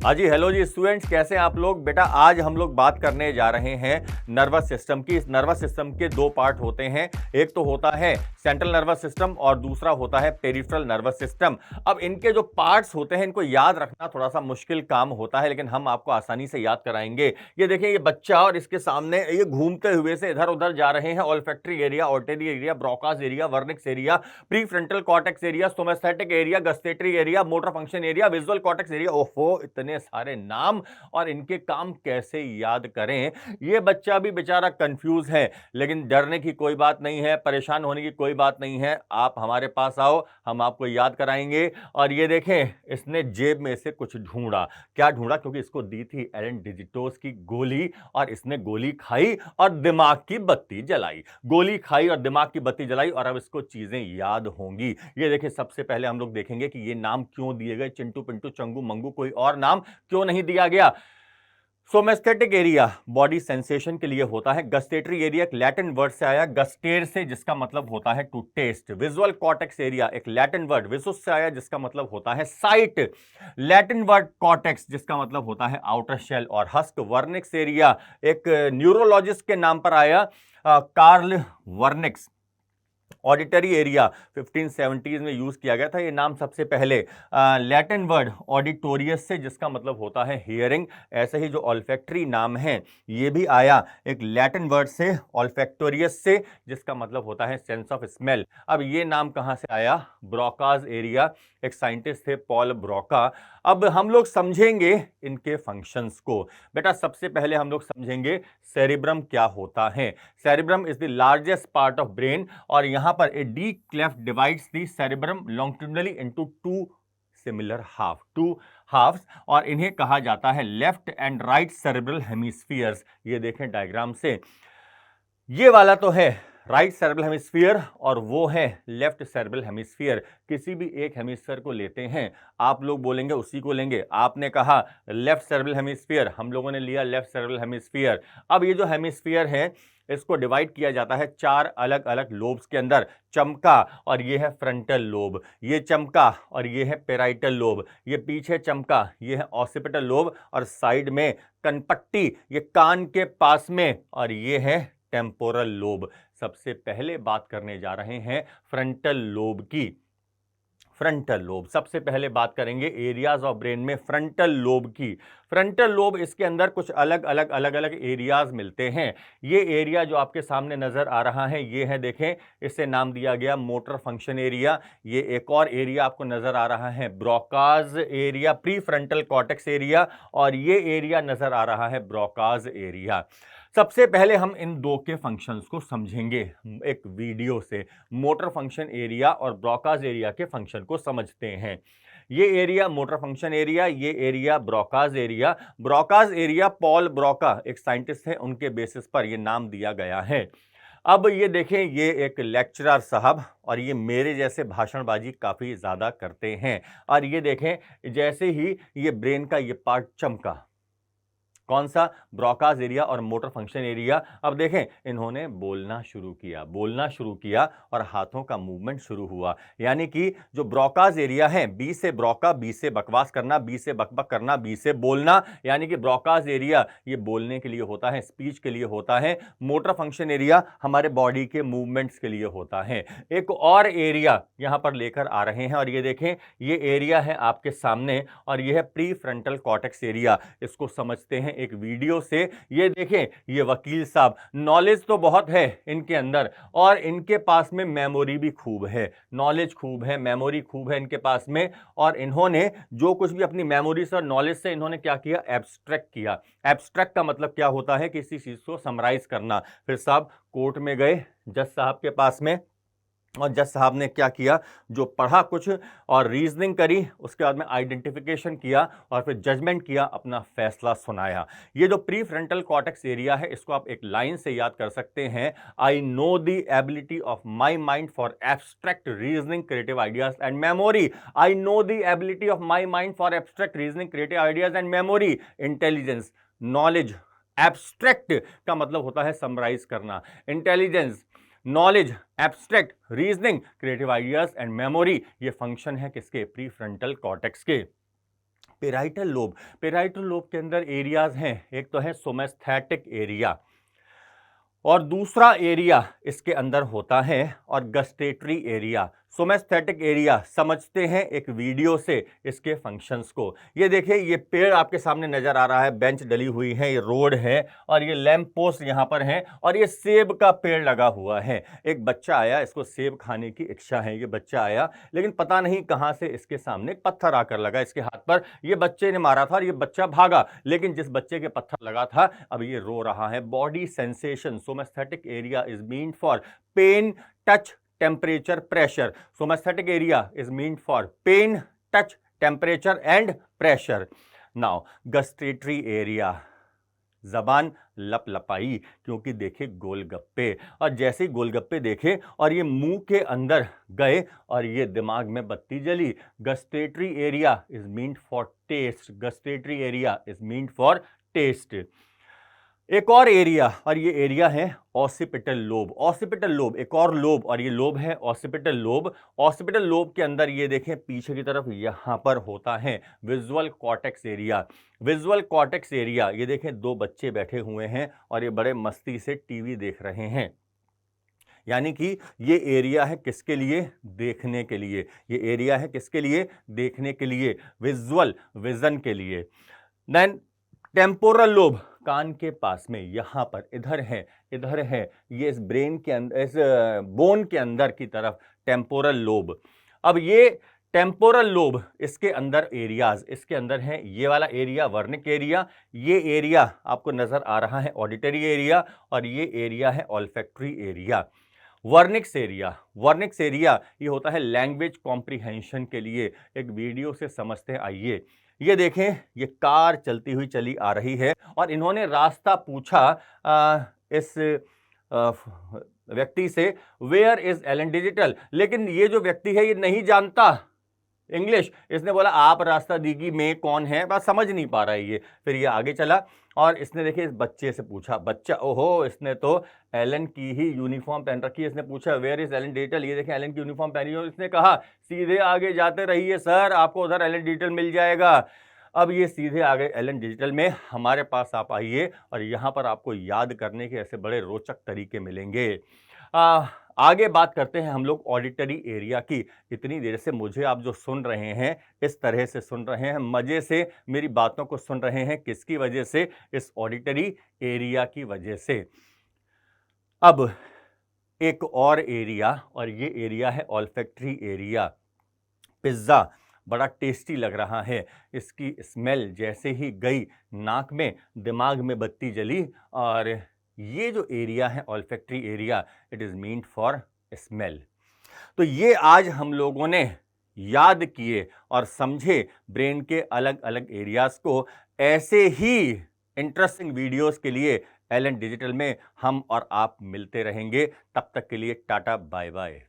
हाँ जी, हेलो जी स्टूडेंट्स, कैसे हैं आप लोग। बेटा आज हम लोग बात करने जा रहे हैं नर्वस सिस्टम की। इस नर्वस सिस्टम के दो पार्ट होते हैं, एक तो होता है सेंट्रल नर्वस सिस्टम और दूसरा होता है पेरिफेरल नर्वस सिस्टम। अब इनके जो पार्ट्स होते हैं इनको याद रखना थोड़ा सा मुश्किल काम होता है, लेकिन हम आपको आसानी से याद कराएंगे। ये देखिए, ये बच्चा और इसके सामने ये घूमते हुए से इधर उधर जा रहे हैं। Olfactory area, auditory area, Broca's area, Wernicke's area, prefrontal cortex area, somaesthetic area, gustatory area, motor function area, visual cortex area. ओहो, इतने सारे नाम और इनके काम कैसे याद करें। ये बच्चा भी बेचारा कंफ्यूज है, लेकिन डरने की कोई बात नहीं है, परेशान होने की कोई बात नहीं है। आप हमारे पास आओ, हम आपको याद कराएंगे। और ये देखें, इसने जेब में से कुछ ढूंढा। क्या ढूंढा? क्योंकि इसको दी थी एलन डिजिटोस की गोली और इसने गोली खाई और दिमाग की बत्ती जलाई। गोली खाई और दिमाग की बत्ती जलाई और अब इसको चीजें याद होंगी। ये देखिए, सबसे पहले हम लोग देखेंगे कि ये नाम क्यों दिए गए। चिंटू पिंटू चंगू मंगू कोई और नाम क्यों नहीं दिया गया। सोमेस्थेटिक एरिया बॉडी सेंसेशन के लिए होता है। गस्टेटरी एरिया एक लैटिन वर्ड से आया, गस्टेर से, जिसका मतलब होता है to taste. Visual cortex area एक लैटिन वर्ड विसुस से आया, जिसका मतलब होता है साइट। लैटिन वर्ड कॉर्टेक्स जिसका मतलब होता है आउटर शेल और हस्क। वर्निक्स एरिया एक न्यूरोलॉजिस्ट के नाम पर आया, Karl Wernicke's. Auditory area 1570s में यूज किया गया था ये नाम सबसे पहले। लैटिन वर्ड ऑडिटोरियस से, जिसका मतलब होता है हियरिंग। ऐसे ही जो ऑल्फैक्टरी नाम है ये भी आया एक लैटिन वर्ड से, ऑल्फैक्टोरियस से, जिसका मतलब होता है सेंस ऑफ स्मेल। अब ये नाम कहां से आया? ब्रोकास एरिया, एक साइंटिस्ट थे पॉल ब्रोका। अब हम लोग समझेंगे इनके फंक्शंस को। बेटा सबसे पहले हम लोग समझेंगे सेरिब्रम क्या होता है। Cerebrum is the largest part of brain और यहां पर a deep cleft divides the cerebrum longitudinally into two similar halves और इन्हें कहा जाता है left and right cerebral hemispheres. ये देखें डायग्राम से, ये वाला तो है राइट सेरेब्रल हेमिस्फीयर और वो है लेफ्ट सेरेब्रल हेमिस्फीयर। किसी भी एक हेमिस्फीयर को लेते हैं, आप लोग बोलेंगे उसी को लेंगे। आपने कहा लेफ्ट सेरेब्रल हेमिस्फीयर, हम लोगों ने लिया लेफ्ट सेरेब्रल हेमिस्फीयर। अब ये जो हेमिस्फीयर है इसको डिवाइड किया जाता है चार अलग अलग लोब्स के अंदर। चमका और ये है फ्रंटल लोब, ये चमका और ये है पेराइटल लोब, ये पीछे चमका, ये है ऑसिपिटल लोब और साइड में कनपट्टी, ये कान के पास में, और ये है टेम्पोरल लोब। सबसे पहले बात करने जा रहे हैं फ्रंटल लोब की। फ्रंटल लोब सबसे पहले बात करेंगे एरियाज ऑफ ब्रेन में फ्रंटल लोब की। फ्रंटल लोब, इसके अंदर कुछ अलग अलग एरियाज मिलते हैं। ये एरिया जो आपके सामने नजर आ रहा है ये है, देखें, इसे नाम दिया गया मोटर फंक्शन एरिया। ये एक और एरिया आपको नजर आ रहा है Broca's area, pre frontal cortex area, और ये एरिया नजर आ रहा है ब्रोकास एरिया। सबसे पहले हम इन दो के फंक्शंस को समझेंगे एक वीडियो से। मोटर फंक्शन एरिया और ब्रोकास एरिया के फंक्शन को समझते हैं। ये एरिया मोटर फंक्शन एरिया, ये area Broca's area. Broca's area Paul Broca एक साइंटिस्ट है, उनके बेसिस पर यह नाम दिया गया है। अब ये देखें, ये एक लेक्चरर साहब और ये मेरे जैसे भाषणबाजी काफी ज्यादा करते हैं। और ये देखें, जैसे ही ये ब्रेन का ये पार्ट चमका, कौन सा? ब्रोकास एरिया और मोटर फंक्शन एरिया। अब देखें, इन्होंने बोलना शुरू किया और हाथों का मूवमेंट शुरू हुआ। यानी कि जो ब्रोकास एरिया है, बी से ब्रोका, बी से बकवास करना, बी से बकबक करना, बी से बोलना, यानी कि ब्रोकास एरिया ये बोलने के लिए होता है, स्पीच के लिए होता है। मोटर फंक्शन एरिया हमारे बॉडी के मूवमेंट्स के लिए होता है। एक और एरिया यहां पर लेकर आ रहे हैं और ये देखें, ये एरिया है आपके सामने और ये है प्री फ्रंटल कॉर्टेक्स एरिया। इसको समझते हैं एक वीडियो से। ये देखें, ये वकील साहब, नॉलेज तो बहुत है इनके अंदर और इनके पास में मेमोरी भी खूब है। नॉलेज खूब है, मेमोरी खूब है इनके पास में, और इन्होंने जो कुछ भी अपनी मेमोरी से और नॉलेज से इन्होंने क्या किया? एब्स्ट्रैक्ट किया। एब्स्ट्रैक्ट का मतलब क्या होता है? किसी चीज को समराइज करना। फिर साहब कोर्ट में गए जज साहब के पास में, और जज साहब ने क्या किया? जो पढ़ा कुछ और रीजनिंग करी, उसके बाद में आइडेंटिफिकेशन किया और फिर जजमेंट किया, अपना फैसला सुनाया। ये जो प्री फ्रंटल कॉर्टेक्स एरिया है, इसको आप एक लाइन से याद कर सकते हैं, I know the ability of my mind for abstract reasoning, creative ideas and memory. I know the ability of my mind for abstract reasoning, creative ideas and memory. Intelligence, knowledge, abstract का मतलब होता है summarise करना। Intelligence, knowledge, abstract, reasoning, creative ideas and memory, ये function है किसके? Pre frontal cortex के। Parietal lobe, parietal lobe के अंदर एरियाज हैं, एक तो है सोमेस्थेटिक एरिया और दूसरा एरिया इसके अंदर होता है और गस्टेटरी एरिया। सोमेस्थेटिक एरिया समझते हैं एक वीडियो से इसके फंक्शंस को। ये देखिए, ये पेड़ आपके सामने नजर आ रहा है, बेंच डली हुई है, ये रोड है और ये लैंप पोस्ट यहां पर है और ये सेब का पेड़ लगा हुआ है। एक बच्चा आया, इसको सेब खाने की इच्छा है, ये बच्चा आया, लेकिन पता नहीं कहां से इसके सामने एक पत्थर आकर लगा इसके हाथ पर। ये बच्चे ने मारा था और ये बच्चा भागा, लेकिन जिस बच्चे के पत्थर लगा था अब ये रो रहा है। Body sensation, somaesthetic area is mean for pain, touch, temperature, pressure. Somaesthetic area is meant for pain, touch, temperature and pressure. Now gustatory area, जबान लपलपाई क्योंकि देखे गोलगप्पे, और जैसे ही गोलगप्पे देखे और ये मुंह के अंदर गए और ये दिमाग में बत्ती जली। Gustatory area is meant for taste, gustatory area is meant for taste. एक और एरिया, और ये एरिया है ऑसिपिटल लोब। ऑसिपिटल लोब एक और लोब और ये लोब है ऑसिपिटल लोब। ऑसिपिटल लोब के अंदर ये देखें पीछे की तरफ यहां पर होता है visual cortex area. Visual cortex area, ये देखें दो बच्चे बैठे हुए हैं और ये बड़े मस्ती से टीवी देख रहे हैं, यानी कि ये एरिया है किसके लिए? देखने के लिए। ये एरिया है किसके लिए? देखने के लिए, विजुअल, विजन के लिए। देन टेम्पोरल लोब, कान के पास में यहां पर, इधर है, ये इस ब्रेन के अंदर, इस बोन के अंदर की तरफ टेम्पोरल लोब। अब ये टेम्पोरल लोब, इसके अंदर एरियाज, इसके अंदर है ये वाला एरिया वर्निक एरिया, ये एरिया आपको नजर आ रहा है ऑडिटरी एरिया और ये एरिया है olfactory area. Wernicke's area, Wernicke's area ये होता है लैंग्वेज कॉम्प्रिहेंशन के लिए। एक वीडियो से समझते हैं, आइए। ये देखें, ये कार चलती हुई चली आ रही है और इन्होंने रास्ता पूछा इस व्यक्ति से, वेयर इज एलन डिजिटल, लेकिन ये जो व्यक्ति है ये नहीं जानता इंग्लिश। इसने बोला आप रास्ता दीगी, मैं कौन है, बस समझ नहीं पा रहा है ये। फिर ये आगे चला और इसने देखिए इस बच्चे से पूछा, बच्चा, ओहो, इसने तो एलन की ही यूनिफॉर्म पहन रखी है। इसने पूछा वेयर इज एलन डिजिटल, ये देखें एलन की यूनिफॉर्म पहनी है और इसने कहा सीधे आगे जाते रहिए सर, आपको उधर एलन डिजिटल मिल जाएगा। अब ये सीधे आगे एलन डिजिटल में हमारे पास आप आइए और यहाँ पर आपको याद करने के ऐसे बड़े रोचक तरीके मिलेंगे। आगे बात करते हैं हम लोग ऑडिटरी एरिया की। इतनी देर से मुझे आप जो सुन रहे हैं, इस तरह से सुन रहे हैं, मजे से मेरी बातों को सुन रहे हैं, किसकी वजह से? इस ऑडिटरी एरिया की वजह से। अब एक और एरिया, और ये एरिया है ऑल्फैक्टरी एरिया। पिज्जा बड़ा टेस्टी लग रहा है, इसकी स्मेल जैसे ही गई नाक में, दिमाग में बत्ती जली और ये जो एरिया है olfactory area, it is meant for smell. तो ये आज हम लोगों ने याद किए और समझे ब्रेन के अलग अलग एरियाज को। ऐसे ही इंटरेस्टिंग वीडियोस के लिए एलन डिजिटल में हम और आप मिलते रहेंगे। तब तक के लिए टाटा, बाय बाय।